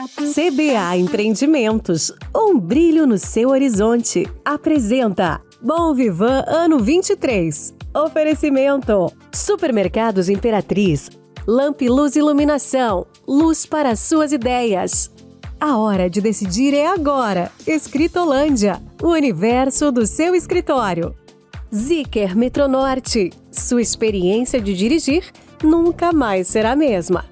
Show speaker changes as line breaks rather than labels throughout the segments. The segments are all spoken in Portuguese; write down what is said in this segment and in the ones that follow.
CBA Empreendimentos, um brilho no seu horizonte. Apresenta Bom Vivan Ano 23. Oferecimento: Supermercados Imperatriz, Lamp Luz Iluminação, luz para suas ideias. A hora de decidir é agora. Escritolândia, o universo do seu escritório. Zicker Metronorte, sua experiência de dirigir nunca mais será a mesma.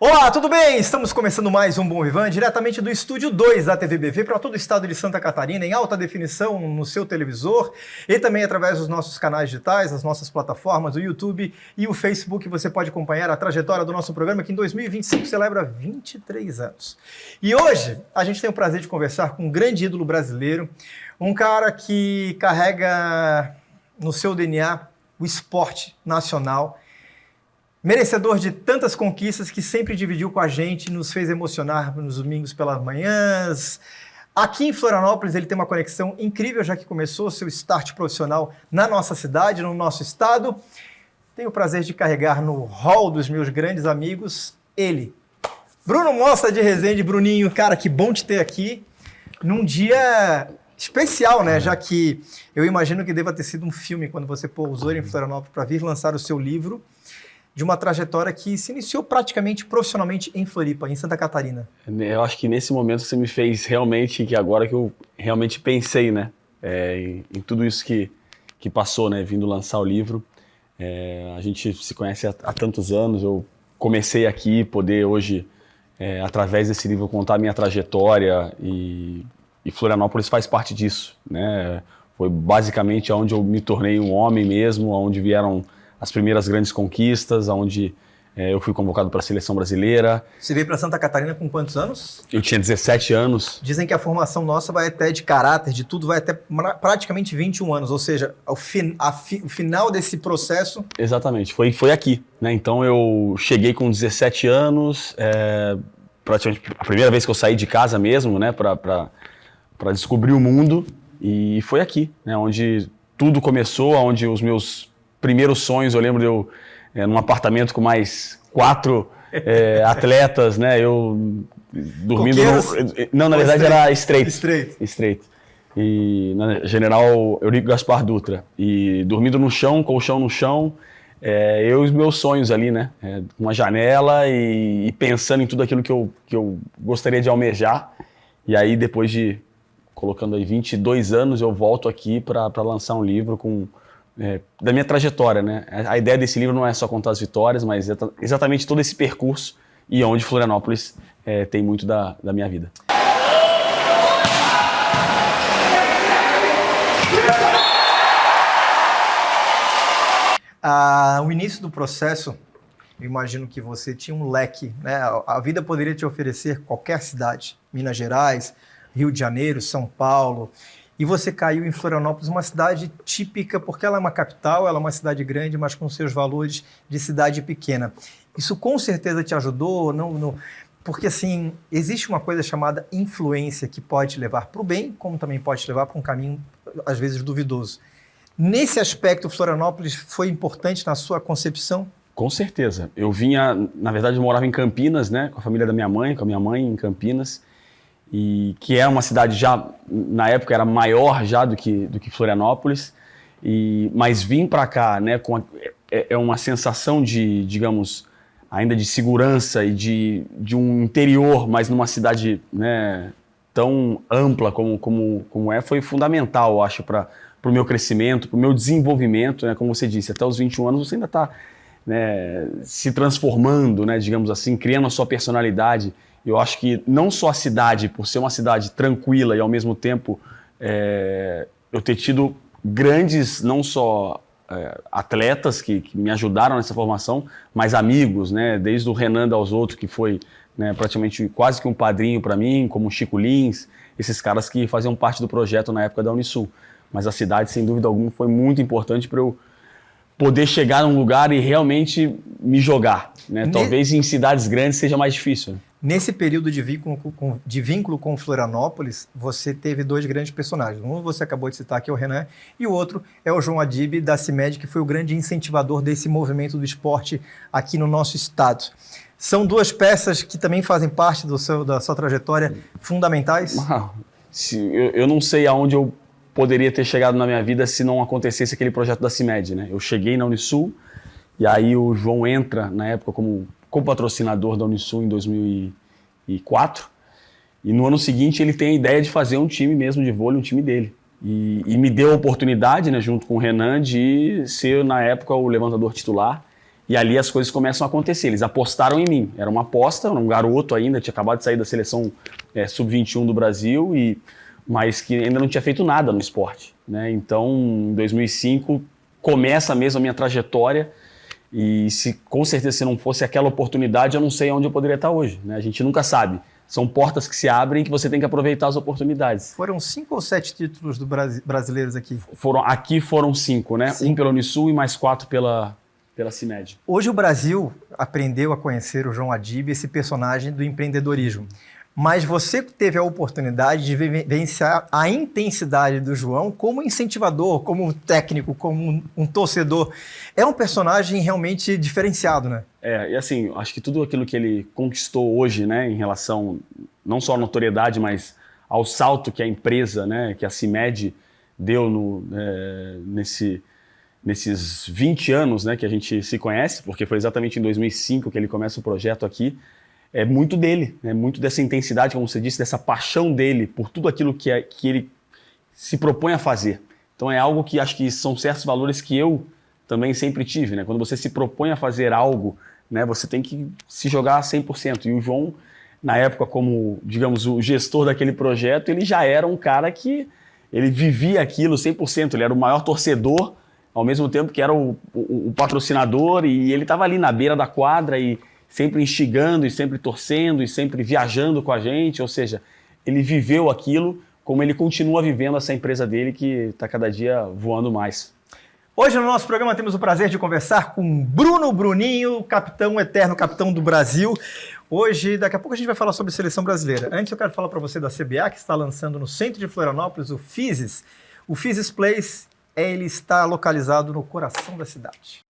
Olá, tudo bem? Estamos começando mais um Bom Vivan, diretamente do Estúdio 2 da TVBV para todo o estado de Santa Catarina, em alta definição no seu televisor e também através dos nossos canais digitais, as nossas plataformas, o YouTube e o Facebook. Você pode acompanhar a trajetória do nosso programa, que em 2025 celebra 23 anos. E hoje a gente tem o prazer de conversar com um grande ídolo brasileiro, um cara que carrega no seu DNA o esporte nacional, merecedor de tantas conquistas, que sempre dividiu com a gente, nos fez emocionar nos domingos pelas manhãs. Aqui em Florianópolis ele tem uma conexão incrível, já que começou seu start profissional na nossa cidade, no nosso estado. Tenho o prazer de carregar no hall dos meus grandes amigos ele, Bruno Mostra de Resende. Bruninho, cara, que bom te ter aqui num dia especial, né? Já que eu imagino que deva ter sido um filme quando você pousou em Florianópolis para vir lançar o seu livro, de uma trajetória que se iniciou praticamente profissionalmente em Floripa, em Santa Catarina. Eu
acho que nesse momento você me fez realmente, que agora que eu realmente pensei, né, em tudo isso que passou, né, vindo lançar o livro. A gente se conhece há tantos anos, eu comecei aqui, poder hoje, através desse livro, contar a minha trajetória, e Florianópolis faz parte disso, né. Foi basicamente onde eu me tornei um homem mesmo, onde vieram as primeiras grandes conquistas, onde eu fui convocado para a seleção brasileira.
Você veio para Santa Catarina com quantos anos?
Eu tinha 17 anos.
Dizem que a formação nossa vai até de caráter, de tudo, vai até praticamente 21 anos, ou seja, o final desse processo...
Exatamente, foi aqui, né? Então eu cheguei com 17 anos, praticamente a primeira vez que eu saí de casa mesmo, né, para descobrir o mundo, e foi aqui, né, onde tudo começou, onde os meus primeiros sonhos, eu lembro de eu num apartamento com mais 4 atletas, né? Eu dormindo não, na verdade era estreito. E na General Eurico Gaspar Dutra. E dormindo no chão, colchão no chão, eu e os meus sonhos ali, né? Uma janela e pensando em tudo aquilo que eu gostaria de almejar. E aí, depois de, colocando aí 22 anos, eu volto aqui para lançar um livro da minha trajetória, né? A ideia desse livro não é só contar as vitórias, mas exatamente todo esse percurso, e onde Florianópolis tem muito da minha vida.
O início do processo, eu imagino que você tinha um leque, né? A vida poderia te oferecer qualquer cidade, Minas Gerais, Rio de Janeiro, São Paulo, e você caiu em Florianópolis, uma cidade típica, porque ela é uma capital, ela é uma cidade grande, mas com seus valores de cidade pequena. Isso com certeza te ajudou, porque assim, existe uma coisa chamada influência, que pode te levar para o bem, como também pode te levar para um caminho, às vezes, duvidoso. Nesse aspecto, Florianópolis foi importante na sua concepção?
Com certeza. Eu vinha, na verdade, eu morava em Campinas, né, com a família da minha mãe, com a minha mãe em Campinas, e que é uma cidade já, na época, era maior já do que Florianópolis, mas vim para cá, né, é uma sensação de, digamos, ainda de segurança e de um interior, mas numa cidade, né, tão ampla como foi fundamental, eu acho, para o meu crescimento, para o meu desenvolvimento, né, como você disse, até os 21 anos você ainda está, né, se transformando, né, digamos assim, criando a sua personalidade. Eu acho que não só a cidade, por ser uma cidade tranquila e ao mesmo tempo eu ter tido grandes, não só atletas que me ajudaram nessa formação, mas amigos, né, desde o Renan Dalzotto, que foi, né, praticamente quase que um padrinho para mim, como o Chico Lins, esses caras que faziam parte do projeto na época da Unisul. Mas a cidade, sem dúvida alguma, foi muito importante para eu poder chegar num lugar e realmente me jogar, né? Talvez em cidades grandes seja mais difícil.
Nesse período de vínculo com Florianópolis, você teve 2 grandes personagens. Um você acabou de citar, que é o Renan, e o outro é o João Adib, da CIMED, que foi o grande incentivador desse movimento do esporte aqui no nosso estado. São duas peças que também fazem parte da sua trajetória fundamentais?
Eu não sei aonde eu poderia ter chegado na minha vida se não acontecesse aquele projeto da CIMED, né? Eu cheguei na Unisul e aí o João entra, na época, como patrocinador da Unisul em 2004. E no ano seguinte ele tem a ideia de fazer um time mesmo de vôlei, um time dele. E me deu a oportunidade, né, junto com o Renan, de ser, na época, o levantador titular. E ali as coisas começam a acontecer. Eles apostaram em mim. Era uma aposta, era um garoto ainda, tinha acabado de sair da seleção sub-21 do Brasil, mas que ainda não tinha feito nada no esporte, né? Então, em 2005, começa mesmo a minha trajetória. E com certeza, se não fosse aquela oportunidade, eu não sei onde eu poderia estar hoje, né? A gente nunca sabe. São portas que se abrem que você tem que aproveitar as oportunidades.
Foram 5 ou 7 títulos brasileiros aqui?
Aqui foram 5, né?
5.
1 pela Unisul e mais 4 pela CIMED.
Hoje o Brasil aprendeu a conhecer o João Adib, esse personagem do empreendedorismo. Mas você teve a oportunidade de vivenciar a intensidade do João como incentivador, como técnico, como um torcedor. É um personagem realmente diferenciado, né?
E assim, acho que tudo aquilo que ele conquistou hoje, né, em relação não só à notoriedade, mas ao salto que a empresa, né, que a CIMED deu nesses 20 anos, né, que a gente se conhece, porque foi exatamente em 2005 que ele começa o projeto aqui, é muito dele, né, muito dessa intensidade, como você disse, dessa paixão dele por tudo aquilo que ele se propõe a fazer. Então é algo que acho que são certos valores que eu também sempre tive, né? Quando você se propõe a fazer algo, né, você tem que se jogar 100%. E o João, na época, como, digamos, o gestor daquele projeto, ele já era um cara que ele vivia aquilo 100%, ele era o maior torcedor, ao mesmo tempo que era o patrocinador, e ele estava ali na beira da quadra e sempre instigando, e sempre torcendo, e sempre viajando com a gente, ou seja, ele viveu aquilo como ele continua vivendo essa empresa dele que está cada dia voando mais.
Hoje no nosso programa temos o prazer de conversar com Bruno Bruninho, capitão eterno, capitão do Brasil. Hoje, daqui a pouco a gente vai falar sobre seleção brasileira. Antes eu quero falar para você da CBA, que está lançando no centro de Florianópolis o Physis. O Physis Place, ele está localizado no coração da cidade.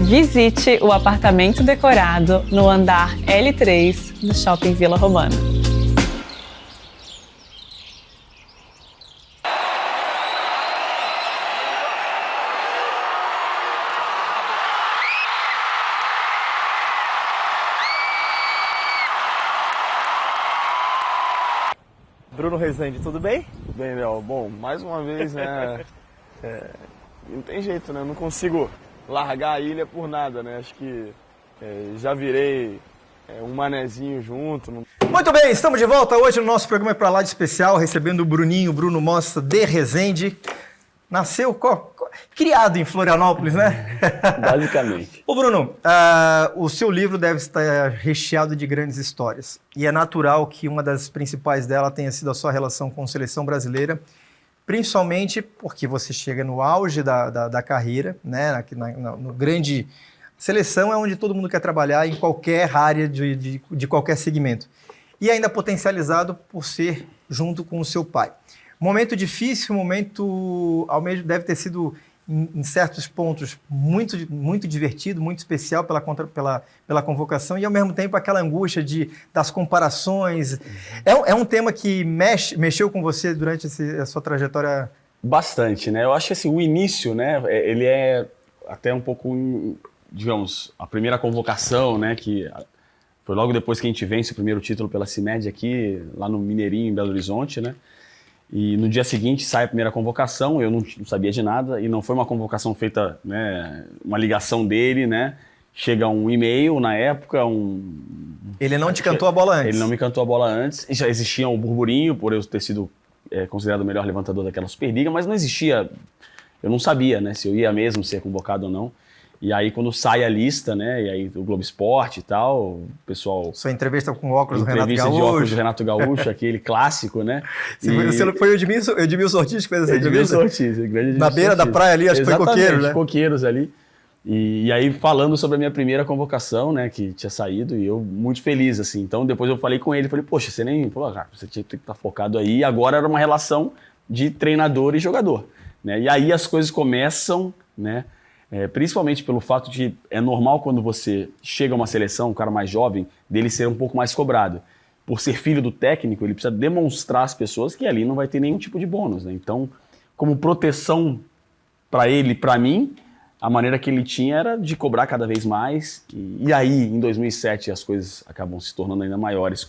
Visite o apartamento decorado no andar L3 do Shopping Vila Romana.
Bruno Rezende, tudo bem?
Bem, Léo, bom, mais uma vez, né, não tem jeito, né, não consigo largar a ilha por nada, né, acho que já virei um manezinho junto.
Muito bem, estamos de volta hoje no nosso programa Pra Lá de Especial, recebendo o Bruno Mostra de Rezende. Nasceu, criado em Florianópolis, né?
Basicamente.
Ô Bruno, o seu livro deve estar recheado de grandes histórias. E é natural que uma das principais dela tenha sido a sua relação com a seleção brasileira, principalmente porque você chega no auge da carreira, né? No grande... Seleção é onde todo mundo quer trabalhar em qualquer área de qualquer segmento. E ainda potencializado por ser junto com o seu pai. Momento difícil, momento ao mesmo deve ter sido em certos pontos muito divertido, muito especial pela convocação e ao mesmo tempo aquela angústia das comparações. É um tema que mexeu com você durante a sua trajetória?
Bastante, né? Eu acho que assim, o início, né, ele é até um pouco, digamos, a primeira convocação, né, que foi logo depois que a gente vence o primeiro título pela CIMED aqui, lá no Mineirinho, em Belo Horizonte, né? E no dia seguinte sai a primeira convocação, eu não sabia de nada, e não foi uma convocação feita, né, uma ligação dele, né? Chega um e-mail na época,
Ele não te cantou a bola antes?
Ele não me cantou a bola antes, e já existia um burburinho por eu ter sido considerado o melhor levantador daquela Superliga, mas não existia, eu não sabia, né, se eu ia mesmo ser convocado ou não. E aí quando sai a lista, né, e aí o Globo Esporte e tal, o pessoal...
Sua entrevista com óculos do Renato Gaúcho.
Entrevista de óculos do Renato Gaúcho, aquele clássico, né?
Você não foi o Edmilson Ortiz que fez essa entrevista?
Edmilson Ortiz, grande Edmilson
Na beira
Ortiz.
da praia ali, acho que foi Coqueiros, né?
Coqueiros ali. E aí falando sobre a minha primeira convocação, né, que tinha saído, e eu muito feliz, assim. Então depois eu falei com ele, falei, poxa, você nem... Pô, cara, você tinha que estar focado aí. E agora era uma relação de treinador e jogador, né? E aí as coisas começam, né? Principalmente pelo fato de é normal quando você chega a uma seleção, um cara mais jovem, dele ser um pouco mais cobrado. Por ser filho do técnico, ele precisa demonstrar às pessoas que ali não vai ter nenhum tipo de bônus, né? Então, como proteção para ele e para mim, a maneira que ele tinha era de cobrar cada vez mais. E aí, em 2007, as coisas acabam se tornando ainda maiores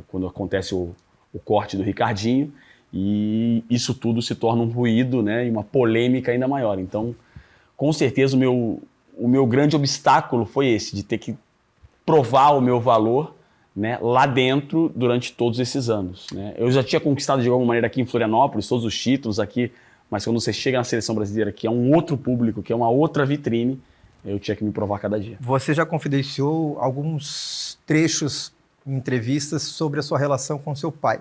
quando acontece o corte do Ricardinho, e isso tudo se torna um ruído, né, e uma polêmica ainda maior. Então, com certeza, o meu grande obstáculo foi esse, de ter que provar o meu valor, né, lá dentro durante todos esses anos, né? Eu já tinha conquistado de alguma maneira aqui em Florianópolis todos os títulos aqui, mas quando você chega na seleção brasileira, que é um outro público, que é uma outra vitrine, eu tinha que me provar cada dia.
Você já confidenciou alguns trechos em entrevistas sobre a sua relação com seu pai.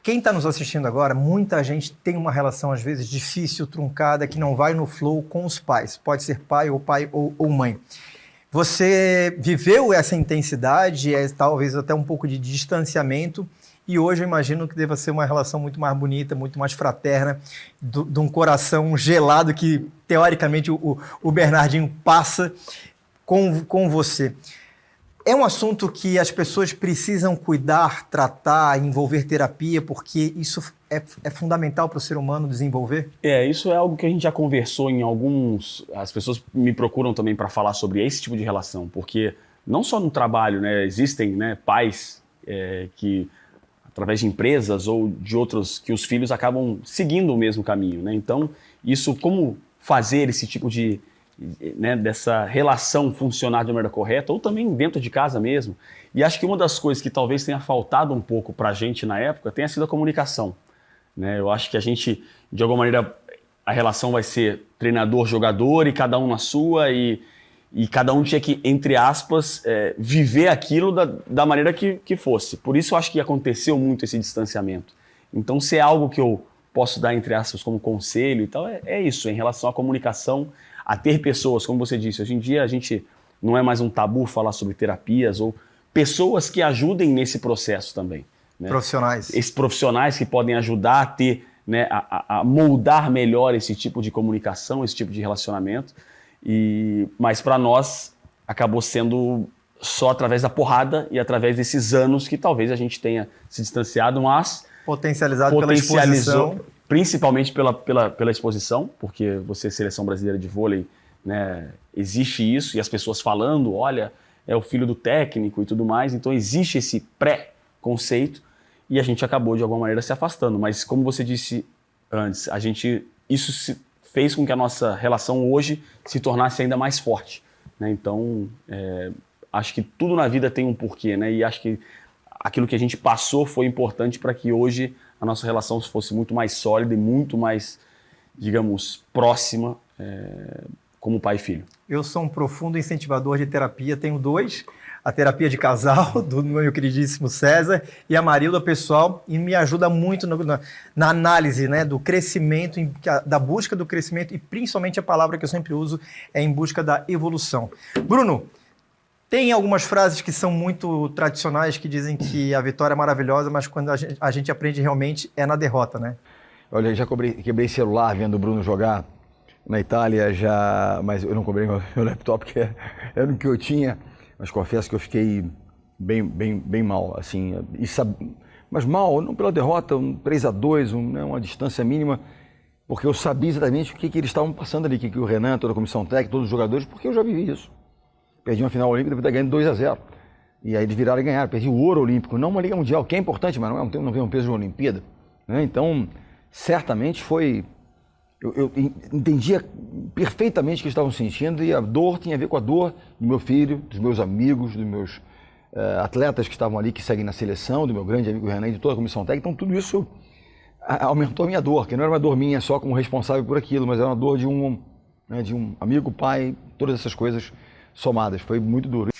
Quem está nos assistindo agora, muita gente tem uma relação, às vezes, difícil, truncada, que não vai no flow com os pais. Pode ser pai ou mãe. Você viveu essa intensidade, talvez até um pouco de distanciamento, e hoje eu imagino que deva ser uma relação muito mais bonita, muito mais fraterna, de um coração gelado que, teoricamente, o Bernardinho passa com você. É um assunto que as pessoas precisam cuidar, tratar, envolver terapia, porque isso é fundamental para o ser humano desenvolver?
Isso é algo que a gente já conversou em alguns... As pessoas me procuram também para falar sobre esse tipo de relação, porque não só no trabalho, né, existem, né, pais que, através de empresas ou de outros, que os filhos acabam seguindo o mesmo caminho, né? Então, isso, como fazer esse tipo de... né, dessa relação funcionar de maneira correta, ou também dentro de casa mesmo. E acho que uma das coisas que talvez tenha faltado um pouco para a gente na época tenha sido a comunicação, né? Eu acho que a gente, de alguma maneira, a relação vai ser treinador-jogador e cada um na sua, e cada um tinha que, entre aspas, viver aquilo da maneira que fosse. Por isso eu acho que aconteceu muito esse distanciamento. Então, se é algo que eu posso dar, entre aspas, como conselho e tal, é isso, em relação à comunicação, a ter pessoas, como você disse, hoje em dia a gente não é mais um tabu falar sobre terapias ou pessoas que ajudem nesse processo também, né?
Profissionais.
Esses profissionais que podem ajudar a ter, né, a moldar melhor esse tipo de comunicação, esse tipo de relacionamento. Mas para nós acabou sendo só através da porrada e através desses anos que talvez a gente tenha se distanciado, mas
Potencializado pela exposição.
Principalmente pela exposição, porque você é seleção brasileira de vôlei, né, existe isso, e as pessoas falando, olha, é o filho do técnico e tudo mais, então existe esse pré-conceito, e a gente acabou de alguma maneira se afastando. Mas como você disse antes, isso fez com que a nossa relação hoje se tornasse ainda mais forte, né? Então, acho que tudo na vida tem um porquê, né? E acho que aquilo que a gente passou foi importante para que hoje a nossa relação fosse muito mais sólida e muito mais, digamos, próxima, como pai e filho.
Eu sou um profundo incentivador de terapia, tenho 2, a terapia de casal, do meu queridíssimo César, e a Marilda pessoal, e me ajuda muito na análise, né, do crescimento, da busca do crescimento, e principalmente a palavra que eu sempre uso é em busca da evolução. Bruno, tem algumas frases que são muito tradicionais, que dizem que a vitória é maravilhosa, mas quando a gente aprende realmente é na derrota, né?
Olha, já quebrei celular vendo o Bruno jogar na Itália, mas eu não quebrei meu laptop, que era o que eu tinha, mas confesso que eu fiquei bem mal, assim, mas mal, não pela derrota, 3-2, uma distância mínima, porque eu sabia exatamente o que eles estavam passando ali, o que o Renan, toda a comissão técnica, todos os jogadores, porque eu já vivi isso. Perdi uma final olímpica, depois de ganhando 2-0. E aí eles viraram e ganharam. Perdi o ouro olímpico, não uma liga mundial, que é importante, mas não tem um peso de uma Olimpíada. Né? Então, certamente foi... Eu entendia perfeitamente o que eles estavam sentindo, e a dor tinha a ver com a dor do meu filho, dos meus amigos, dos meus atletas que estavam ali, que seguem na seleção, do meu grande amigo Renan e de toda a comissão técnica. Então, tudo isso aumentou a minha dor, que não era uma dor minha só como responsável por aquilo, mas era uma dor de um amigo, pai, todas essas coisas somadas. Foi muito duro.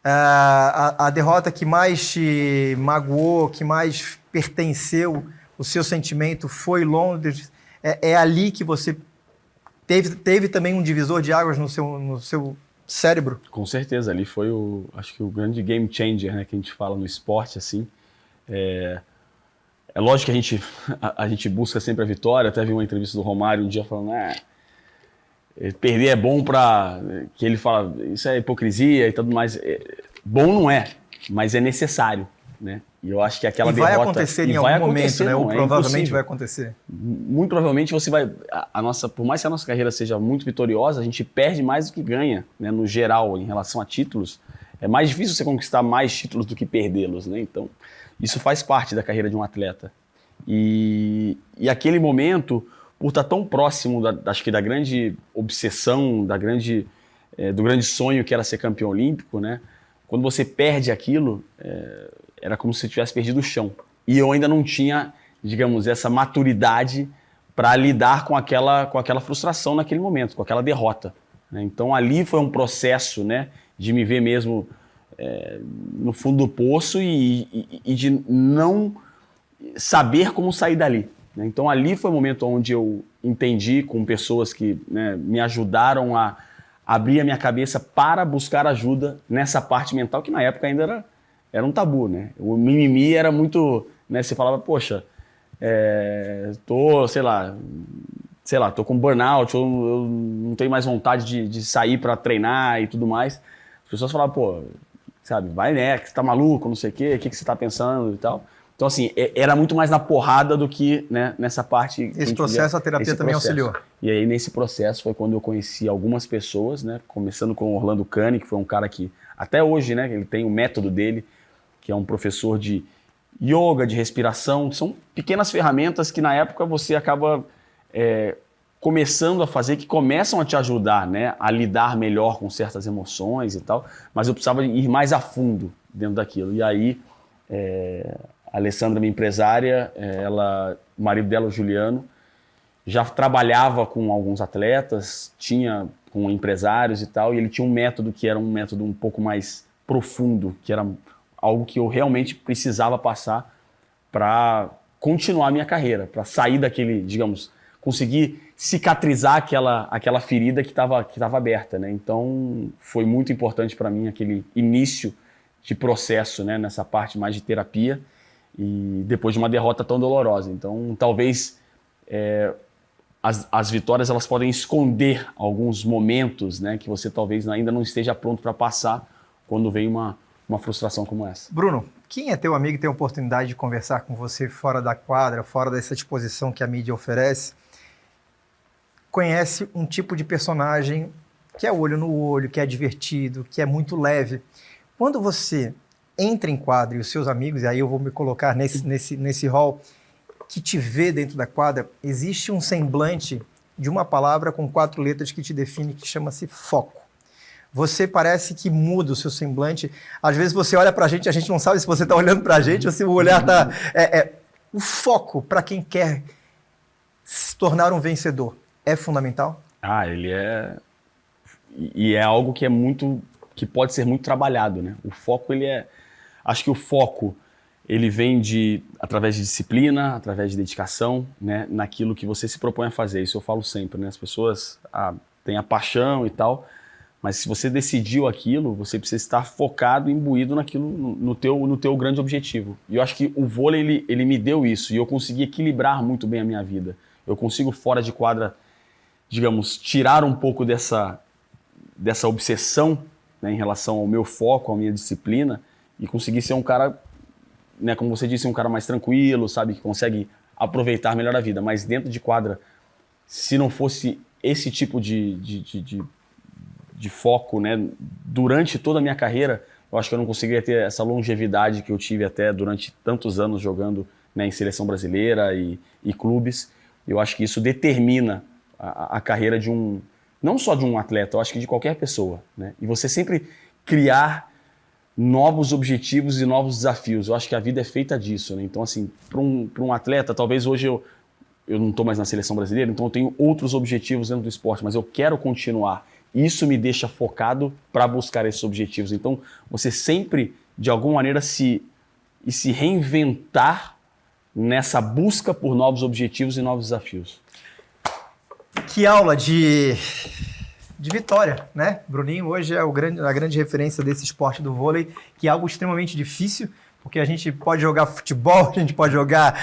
A derrota que mais te magoou, que mais pertenceu o seu sentimento foi Londres. É ali que você teve também um divisor de águas no seu cérebro?
Com certeza, ali foi acho que o grande game changer, né, que a gente fala no esporte, assim. É lógico que a gente busca sempre a vitória. Até vi uma entrevista do Romário um dia falando, perder é bom que ele fala, isso é hipocrisia e tudo mais. Bom não é, mas é necessário, né? E eu acho que aquela derrota...
vai acontecer em algum momento, né? Ou provavelmente vai acontecer.
Muito provavelmente você vai... por mais que a nossa carreira seja muito vitoriosa, a gente perde mais do que ganha, né? No geral, em relação a títulos. É mais difícil você conquistar mais títulos do que perdê-los, né? Então, isso faz parte da carreira de um atleta. E aquele momento, por estar tão próximo, acho que da grande obsessão, do grande sonho que era ser campeão olímpico, né? Quando você perde aquilo, era como se você tivesse perdido o chão. E eu ainda não tinha, digamos, essa maturidade para lidar com aquela frustração naquele momento, com aquela derrota, né? Então ali foi um processo, né, de me ver mesmo no fundo do poço e de não saber como sair dali, né? Então ali foi o momento onde eu entendi, com pessoas que, né, me ajudaram a abrir a minha cabeça para buscar ajuda nessa parte mental, que na época ainda era um tabu, né? O mimimi era muito, né? Você falava, poxa, tô com burnout, eu não tenho mais vontade de sair para treinar e tudo mais. As pessoas falavam, pô, sabe, vai, né? Você tá maluco, não sei o que você tá pensando e tal. Então, assim, era muito mais na porrada do que, né, nessa parte...
Esse processo, a terapia também auxiliou.
E aí, nesse processo, foi quando eu conheci algumas pessoas, né, começando com o Orlando Cani, que foi um cara que, até hoje, né, ele tem o método dele, que é um professor de yoga, de respiração. São pequenas ferramentas que, na época, você acaba começando a fazer, que começam a te ajudar, né, a lidar melhor com certas emoções e tal, mas eu precisava ir mais a fundo dentro daquilo. E aí... A Alessandra, minha empresária, o marido dela, o Juliano, já trabalhava com alguns atletas, com empresários e tal, e ele tinha um método que era um método um pouco mais profundo, que era algo que eu realmente precisava passar para continuar a minha carreira, para sair daquele, digamos, conseguir cicatrizar aquela ferida que estava aberta, né? Então, foi muito importante para mim aquele início de processo, né, nessa parte mais de terapia, e depois de uma derrota tão dolorosa. Então, talvez as vitórias elas podem esconder alguns momentos, né, que você talvez ainda não esteja pronto para passar quando vem uma frustração como essa.
Bruno, quem é teu amigo e tem a oportunidade de conversar com você fora da quadra, fora dessa exposição que a mídia oferece, conhece um tipo de personagem que é olho no olho, que é divertido, que é muito leve. Quando você entra em quadra e os seus amigos, e aí eu vou me colocar nesse hall, que te vê dentro da quadra, existe um semblante de uma palavra com 4 letras que te define, que chama-se foco. Você parece que muda o seu semblante. Às vezes você olha pra gente, a gente não sabe se você está olhando pra gente ou se o olhar está... O foco, para quem quer se tornar um vencedor, é fundamental?
Ele é... E é algo que que pode ser muito trabalhado, né? O foco, acho que o foco, ele vem através de disciplina, através de dedicação, né? Naquilo que você se propõe a fazer. Isso eu falo sempre, né? As pessoas têm a paixão e tal, mas se você decidiu aquilo, você precisa estar focado, imbuído naquilo, no teu grande objetivo. E eu acho que o vôlei, ele me deu isso, e eu consegui equilibrar muito bem a minha vida. Eu consigo, fora de quadra, digamos, tirar um pouco dessa obsessão, né, em relação ao meu foco, à minha disciplina, e conseguir ser um cara, né, como você disse, um cara mais tranquilo, sabe, que consegue aproveitar melhor a vida. Mas dentro de quadra, se não fosse esse tipo de foco, né, durante toda a minha carreira, eu acho que eu não conseguiria ter essa longevidade que eu tive até durante tantos anos jogando, né, em seleção brasileira e clubes. Eu acho que isso determina a carreira não só de um atleta, eu acho que de qualquer pessoa, né? E você sempre criar novos objetivos e novos desafios. Eu acho que a vida é feita disso, né? Então, assim, para um atleta, talvez hoje eu não estou mais na seleção brasileira, então eu tenho outros objetivos dentro do esporte, mas eu quero continuar. Isso me deixa focado para buscar esses objetivos. Então, você sempre, de alguma maneira, se reinventar nessa busca por novos objetivos e novos desafios.
Que aula de vitória, né? Bruninho hoje é a grande referência desse esporte do vôlei, que é algo extremamente difícil, porque a gente pode jogar futebol, a gente pode jogar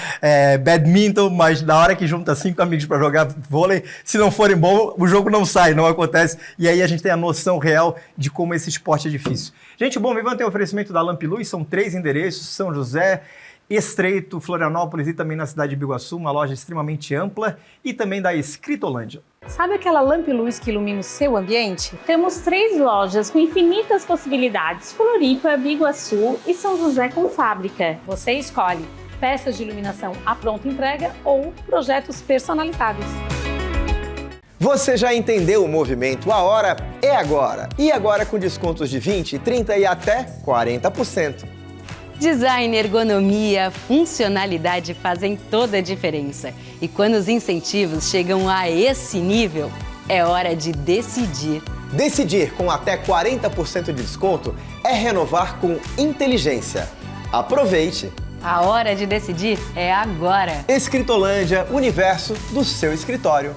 badminton, mas na hora que junta 5 amigos para jogar vôlei, se não forem bons, o jogo não sai, não acontece. E aí a gente tem a noção real de como esse esporte é difícil. Gente, o Bom Vivan tem oferecimento da Lampiluz, são 3 endereços, São José, Estreito, Florianópolis e também na cidade de Biguaçu, uma loja extremamente ampla, e também da Escritolândia.
Sabe aquela Lampiluz que ilumina o seu ambiente? Temos 3 lojas com infinitas possibilidades: Floripa, Biguaçu e São José com fábrica. Você escolhe peças de iluminação à pronta entrega ou projetos personalizados.
Você já entendeu o movimento? A hora é agora! E agora com descontos de 20%, 30% e até 40%.
Design, ergonomia, funcionalidade fazem toda a diferença. E quando os incentivos chegam a esse nível, é hora de decidir.
Decidir com até 40% de desconto é renovar com inteligência. Aproveite!
A hora de decidir é agora.
Escritolândia, universo do seu escritório.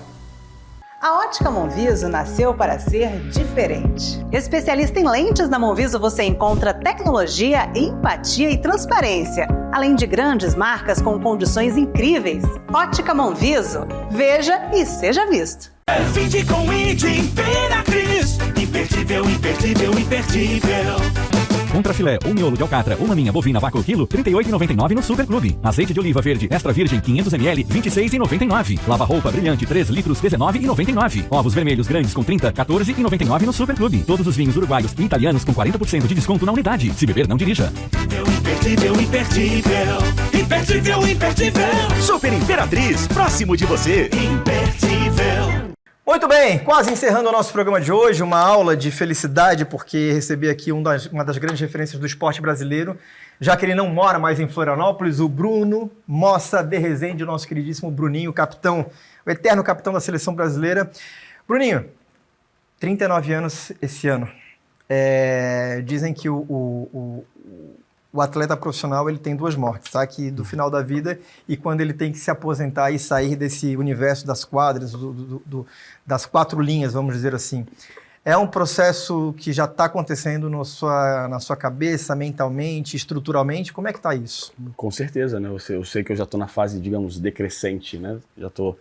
A Ótica Monviso nasceu para ser diferente. Especialista em lentes, na Monviso você encontra tecnologia, empatia e transparência, além de grandes marcas com condições incríveis. Ótica Monviso, veja e seja visto.
Vinde com ID Imperatriz, imperdível, imperdível, imperdível.
Contrafilé ou miolo de alcatra ou maminha bovina vácuo quilo, R$ 38,99 no Super Clube. Azeite de oliva verde extra virgem 500 ml, R$ 26,99. Lava-roupa brilhante 3 litros, R$ 19,99. Ovos vermelhos grandes com 30, R$ 14,99 no Super Clube. Todos os vinhos uruguaios e italianos com 40% de desconto na unidade. Se beber, não dirija.
Imperdível, imperdível, imperdível, imperdível.
Super Imperatriz, próximo de você.
Imperdível.
Muito bem, quase encerrando o nosso programa de hoje, uma aula de felicidade, porque recebi aqui uma das grandes referências do esporte brasileiro, já que ele não mora mais em Florianópolis, o Bruno Mossa de Rezende, o nosso queridíssimo Bruninho, capitão, o eterno capitão da seleção brasileira. Bruninho, 39 anos esse ano. Dizem que o atleta profissional ele tem 2 mortes, tá? Que do final da vida e quando ele tem que se aposentar e sair desse universo das quadras, das 4 linhas, vamos dizer assim. É um processo que já está acontecendo na sua cabeça, mentalmente, estruturalmente? Como é que está isso?
Com certeza, né? Eu sei que eu já estou na fase, digamos, decrescente, né? Já estou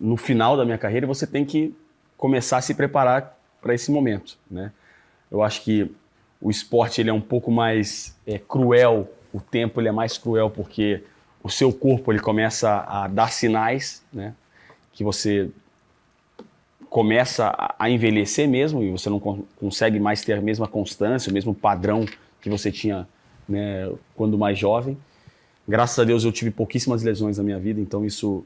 no final da minha carreira, você tem que começar a se preparar para esse momento, né? Eu acho que o esporte ele é um pouco mais cruel, o tempo ele é mais cruel porque o seu corpo ele começa a dar sinais, né? Que você começa a envelhecer mesmo e você não consegue mais ter a mesma constância, o mesmo padrão que você tinha, né, quando mais jovem. Graças a Deus eu tive pouquíssimas lesões na minha vida, então isso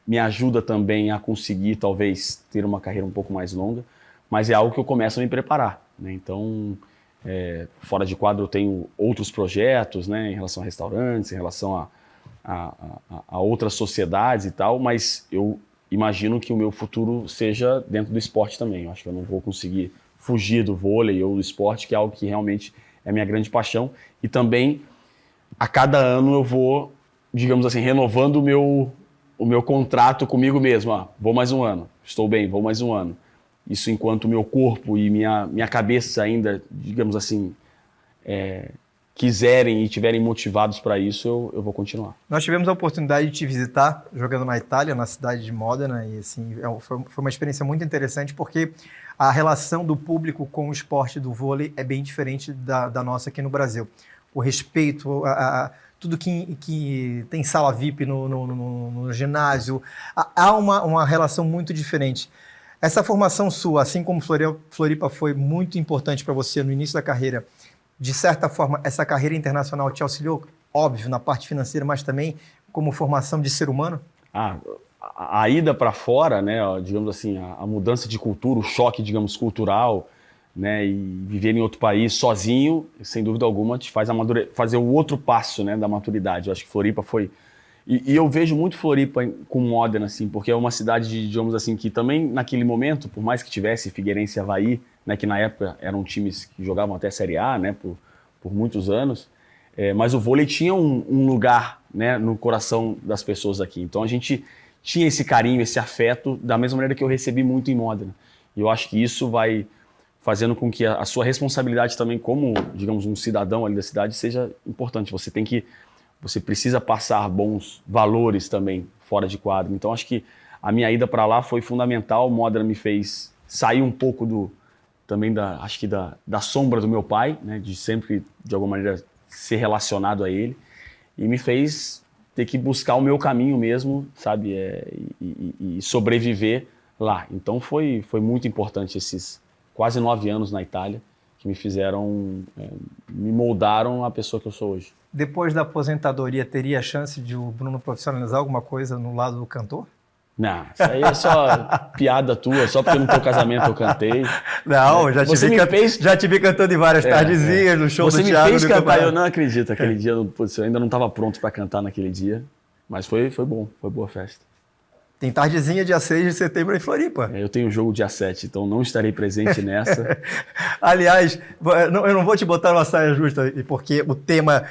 me ajuda também a conseguir talvez ter uma carreira um pouco mais longa, mas é algo que eu começo a me preparar, né? Então, fora de quadro eu tenho outros projetos, né, em relação a restaurantes, em relação a outras sociedades e tal, mas eu imagino que o meu futuro seja dentro do esporte também. Eu acho que eu não vou conseguir fugir do vôlei ou do esporte, que é algo que realmente é a minha grande paixão. E também, a cada ano eu vou, digamos assim, renovando o meu contrato comigo mesmo. Vou mais um ano, estou bem, vou mais um ano. Isso enquanto o meu corpo e minha cabeça ainda, digamos assim, quiserem e estiverem motivados para isso, eu vou continuar.
Nós tivemos a oportunidade de te visitar jogando na Itália, na cidade de Modena, e assim, foi uma experiência muito interessante porque a relação do público com o esporte do vôlei é bem diferente da nossa aqui no Brasil. O respeito, tudo que tem sala VIP no ginásio, há uma relação muito diferente. Essa formação sua, assim como Floripa foi muito importante para você no início da carreira, de certa forma, essa carreira internacional te auxiliou, óbvio, na parte financeira, mas também como formação de ser humano?
A ida para fora, né, digamos assim, a mudança de cultura, o choque, digamos, cultural, né, e viver em outro país sozinho, sem dúvida alguma, te faz fazer o outro passo, né, da maturidade. Eu acho que Floripa foi... E eu vejo muito Floripa com Modena, assim, porque é uma cidade, digamos assim, que também naquele momento, por mais que tivesse Figueirense e Avaí, né, que na época eram times que jogavam até Série A, né, por muitos anos, mas o vôlei tinha um lugar, né, no coração das pessoas aqui. Então a gente tinha esse carinho, esse afeto, da mesma maneira que eu recebi muito em Modena. E eu acho que isso vai fazendo com que a sua responsabilidade também como, digamos, um cidadão ali da cidade seja importante. Você precisa passar bons valores também fora de quadro. Então acho que a minha ida para lá foi fundamental. Modena me fez sair um pouco também da sombra do meu pai, né, de sempre, de alguma maneira, ser relacionado a ele, e me fez ter que buscar o meu caminho mesmo, sabe, e sobreviver lá. Então foi muito importante esses quase 9 anos na Itália, que me moldaram a pessoa que eu sou hoje.
Depois da aposentadoria, teria a chance de o Bruno profissionalizar alguma coisa no lado do cantor?
Não, isso aí é só piada tua, só porque no teu casamento eu cantei.
Não, já te vi cantando em várias tardezinhas, no show do Thiago.
Você me fez cantar, eu não acredito. Aquele dia, eu ainda não estava pronto para cantar naquele dia, mas foi bom, foi boa festa.
Tem tardezinha dia 6 de setembro em Floripa.
Eu tenho jogo dia 7, então não estarei presente nessa.
Aliás, eu não vou te botar numa saia justa, porque o tema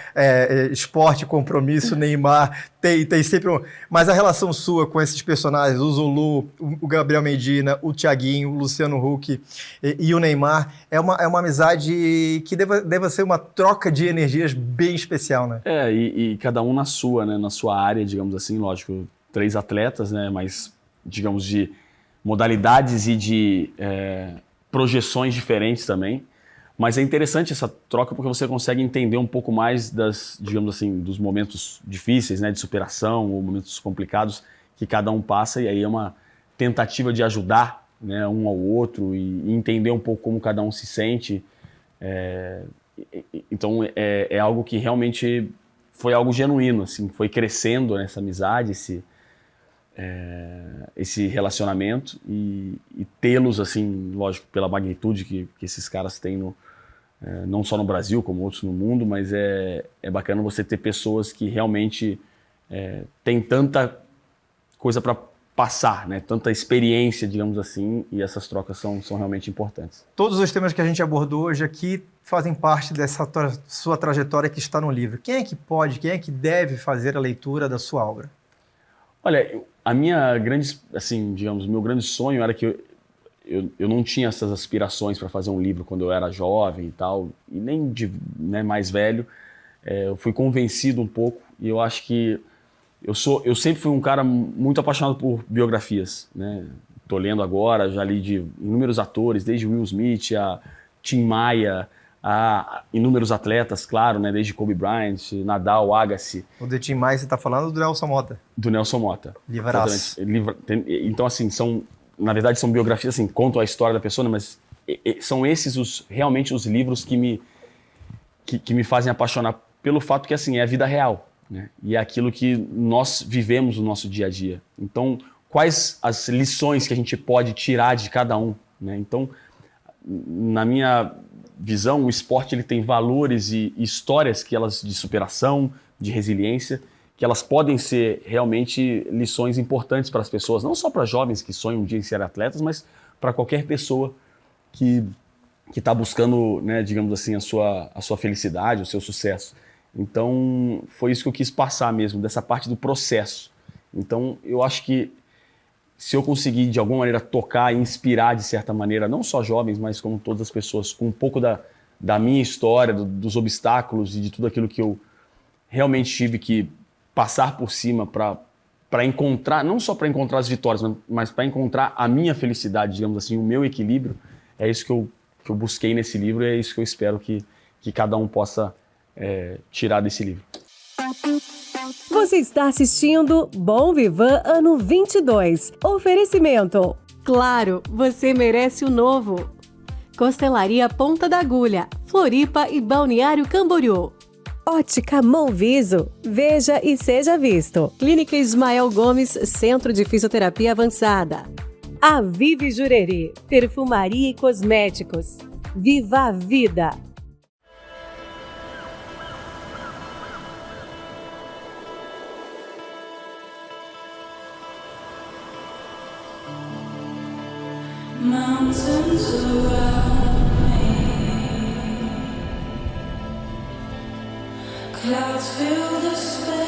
esporte, compromisso, Neymar, tem sempre Mas a relação sua com esses personagens, o Zulu, o Gabriel Medina, o Thiaguinho, o Luciano Huck e o Neymar, é uma amizade que deva ser uma troca de energias bem especial, né?
E cada um na sua, né? Na sua área, digamos assim, lógico. 3 atletas, né, mas, digamos, de modalidades e de projeções diferentes também. Mas é interessante essa troca porque você consegue entender um pouco mais digamos assim, dos momentos difíceis, né, de superação ou momentos complicados que cada um passa, e aí é uma tentativa de ajudar, né, um ao outro e entender um pouco como cada um se sente. Então é algo que realmente foi algo genuíno, assim, foi crescendo nessa amizade, esse relacionamento e tê-los, assim, lógico, pela magnitude que esses caras têm, não só no Brasil, como outros no mundo, mas é bacana você ter pessoas que realmente têm tanta coisa para passar, né? Tanta experiência, digamos assim, e essas trocas são realmente importantes.
Todos os temas que a gente abordou hoje aqui fazem parte dessa sua trajetória que está no livro. Quem é que deve fazer a leitura da sua obra?
Olha, a minha grande, assim, digamos, meu grande sonho era que eu não tinha essas aspirações para fazer um livro quando eu era jovem e tal, e nem mais velho. Eu fui convencido um pouco, e eu acho que eu sempre fui um cara muito apaixonado por biografias, né? Tô lendo agora, já li de inúmeros atores, desde Will Smith a Tim Maia, a inúmeros atletas, claro, né? Desde Kobe Bryant, Nadal, Agassi.
O de Tim Maia, você está falando do Nelson Mota?
Do Nelson Mota.
Livraço.
Então, assim, na verdade, são biografias, assim, contam a história da pessoa, né? Mas são esses realmente os livros que me fazem apaixonar pelo fato que, assim, é a vida real, né? E é aquilo que nós vivemos no nosso dia a dia. Então, quais as lições que a gente pode tirar de cada um, né? Então, na minha visão, o esporte ele tem valores e histórias que elas de superação, de resiliência, que elas podem ser realmente lições importantes para as pessoas, não só para jovens que sonham um dia em ser atletas, mas para qualquer pessoa que está buscando, né, digamos assim, a sua felicidade, o seu sucesso. Então, foi isso que eu quis passar mesmo, dessa parte do processo. Então, eu acho que se eu conseguir, de alguma maneira, tocar e inspirar, de certa maneira, não só jovens, mas como todas as pessoas, com um pouco da minha história, dos obstáculos e de tudo aquilo que eu realmente tive que passar por cima para encontrar, não só para encontrar as vitórias, mas para encontrar a minha felicidade, digamos assim, o meu equilíbrio, é isso que eu busquei nesse livro e é isso que eu espero que cada um possa tirar desse livro.
Você está assistindo Bom Vivan Ano 22. Oferecimento. Claro, você merece o novo. Costelaria Ponta da Agulha, Floripa e Balneário Camboriú. Ótica Monviso. Veja e seja visto. Clínica Ismael Gomes, Centro de Fisioterapia Avançada. A Vive Jurerê, Perfumaria e Cosméticos. Viva a vida!
Mountains around me, clouds fill the space.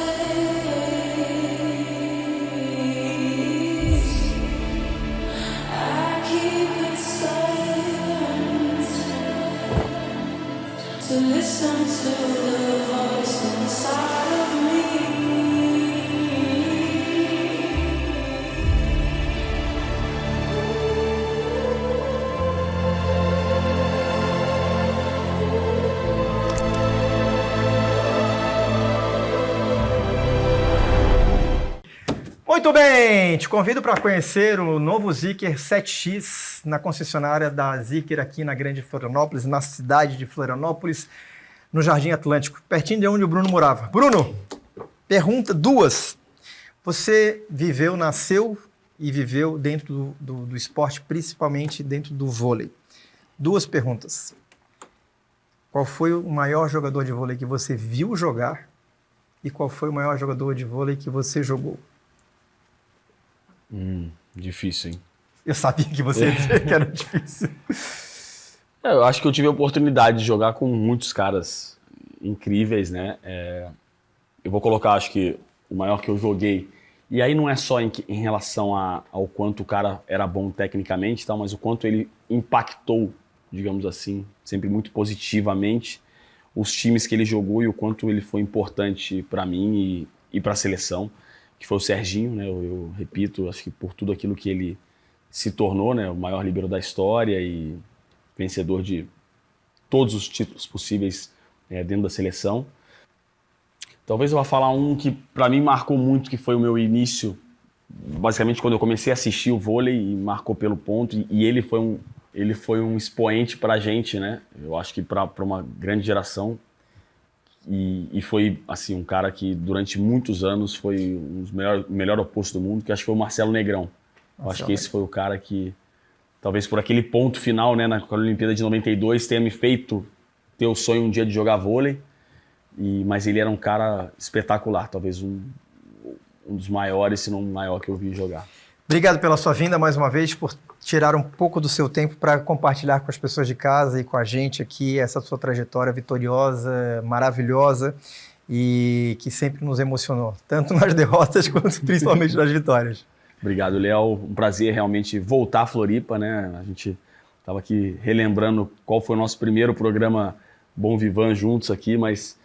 I keep it silent to listen to the voice inside of me.
Muito bem, te convido para conhecer o novo Zeekr 7X na concessionária da Zeekr aqui na Grande Florianópolis, na cidade de Florianópolis, no Jardim Atlântico, pertinho de onde o Bruno morava. Bruno, pergunta duas. Você nasceu e viveu dentro do esporte, principalmente dentro do vôlei. Duas perguntas. Qual foi o maior jogador de vôlei que você viu jogar e qual foi o maior jogador de vôlei que você jogou?
Difícil, hein?
Eu sabia que você ia dizer que era difícil.
Eu acho que eu tive a oportunidade de jogar com muitos caras incríveis, né? Eu vou colocar, acho que, o maior que eu joguei. E aí não é só em relação ao quanto o cara era bom tecnicamente, mas o quanto ele impactou, digamos assim, sempre muito positivamente, os times que ele jogou e o quanto ele foi importante para mim e para a seleção, que foi o Serginho, né? Eu repito, acho que por tudo aquilo que ele se tornou, né? O maior líbero da história e vencedor de todos os títulos possíveis dentro da seleção. Talvez eu vá falar um que para mim marcou muito, que foi o meu início, basicamente quando eu comecei a assistir o vôlei e marcou pelo ponto, e ele foi um expoente para a gente, né? Eu acho que para uma grande geração. E foi, assim, um cara que durante muitos anos foi um dos melhor oposto do mundo, que acho que foi o Marcelo Negrão. Eu acho que esse foi o cara que, talvez por aquele ponto final, né, na Olimpíada de 92, tenha me feito ter o sonho um dia de jogar vôlei. Mas ele era um cara espetacular, talvez um dos maiores, se não o maior que eu vi jogar.
Obrigado pela sua vinda mais uma vez, por tirar um pouco do seu tempo para compartilhar com as pessoas de casa e com a gente aqui essa sua trajetória vitoriosa, maravilhosa e que sempre nos emocionou, tanto nas derrotas quanto principalmente nas vitórias.
Obrigado, Léo. Um prazer realmente voltar a Floripa, né? A gente estava aqui relembrando qual foi o nosso primeiro programa Bom Vivan juntos aqui, mas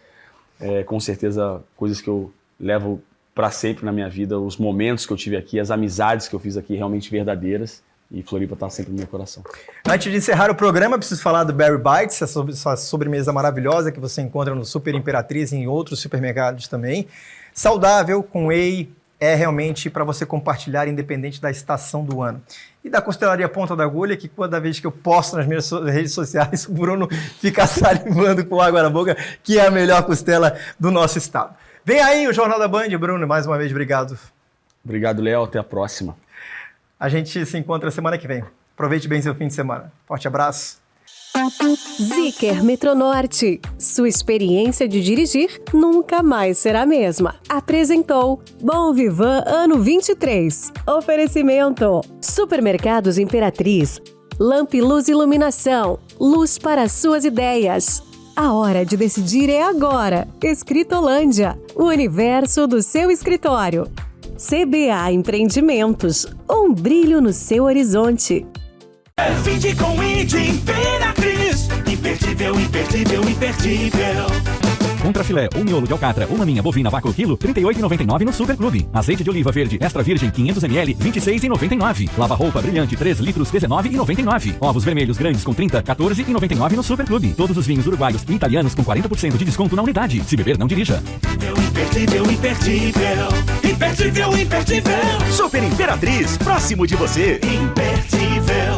com certeza coisas que eu levo para sempre na minha vida. Os momentos que eu tive aqui, as amizades que eu fiz aqui realmente verdadeiras. E Floripa está sempre no meu coração.
Antes de encerrar o programa, preciso falar do Berry Bites, essa sobremesa maravilhosa que você encontra no Super Imperatriz e em outros supermercados também. Saudável, com whey, é realmente para você compartilhar independente da estação do ano. E da Costelaria Ponta da Agulha, que toda vez que eu posto nas minhas redes sociais, o Bruno fica salivando com água na boca, que é a melhor costela do nosso estado. Vem aí o Jornal da Band, Bruno, mais uma vez, obrigado.
Obrigado, Léo, até a próxima.
A gente se encontra semana que vem. Aproveite bem seu fim de semana. Forte abraço.
Zicker Metronorte. Sua experiência de dirigir nunca mais será a mesma. Apresentou Bom Vivan Ano 23. Oferecimento: Supermercados Imperatriz. Lamp Luz Iluminação. Luz para suas ideias. A hora de decidir é agora. Escritolândia. O universo do seu escritório. CBA Empreendimentos, um brilho no seu horizonte.
Vinde com ID Imperatriz. Imperdível, imperdível, imperdível.
Contrafilé ou miolo de alcatra ou maminha bovina vácuo quilo, R$ 38,99 no Super Clube. Azeite de oliva verde extra virgem 500 ml, R$ 26,99. Lava-roupa brilhante 3 litros, R$ 19,99. Ovos vermelhos grandes com 30, R$ 14,99 no Super Clube. Todos os vinhos uruguaios e italianos com 40% de desconto na unidade. Se beber, não dirija.
Imperdível, imperdível. Imperdível, imperdível.
Super Imperatriz, próximo de você.
Imperdível.